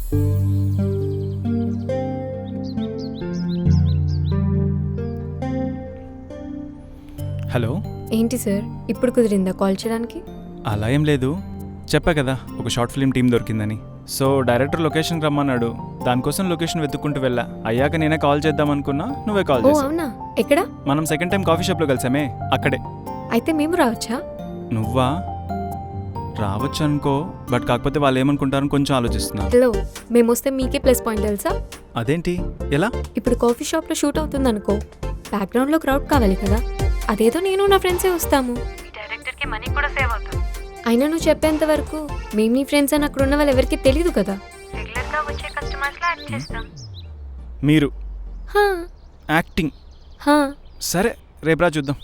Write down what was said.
Hello. ఏంటి sir, ఇప్పుడు కుదిరిందా call చేయడానికి? అలా ఏం లేదు, చెప్పా కదా ఒక షార్ట్ ఫిల్మ్ టీం దొరికిందని. సో డైరెక్టర్ లొకేషన్కి రమ్మన్నాడు, దానికోసం లొకేషన్ వెతుక్కుంటూ వెళ్ళా. అయ్యాక నేనే కాల్ చేద్దాం అనుకున్నా, నువ్వే కాల్ ఓ చేసావు. అవునా, ఎక్కడ? మనం సెకండ్ టైం కాఫీ షాప్లో కలిసామే, అక్కడే. అయితే మేము రావచ్చా? నువ్వా? రావచ్చు అనుకో, బట్ కాకపోతే వాళ్ళు ఏమనుకుంటారని కొంచెం ఆలోచిస్తున్నారు. హలో, మేము వస్తే మీకే ప్లస్ పాయింట్ తెలుసా? అదేంటి, ఎలా? ఇప్పుడు కాఫీ షాప్లో షూట్ అవుతుంది అనుకో, బ్యాక్గ్రౌండ్లో క్రౌడ్ కావాలి కదా. అదేదో నేను నా ఫ్రెండ్సే వస్తాము, డైరెక్టర్కి మనీ కూడా సేవ్ అవుతుంది. అయినా నువ్వు చెప్పేంత వరకు మేము నీ ఫ్రెండ్స్ అని అక్కడ ఉన్న వాళ్ళు ఎవరికి తెలియదు కదా. రెగ్యులర్గా వచ్చే కస్టమర్స్లో యాక్ట్ చేస్తాం. మీరు హా యాక్టింగ్? హా సరే రేపు రా చూద్దాం.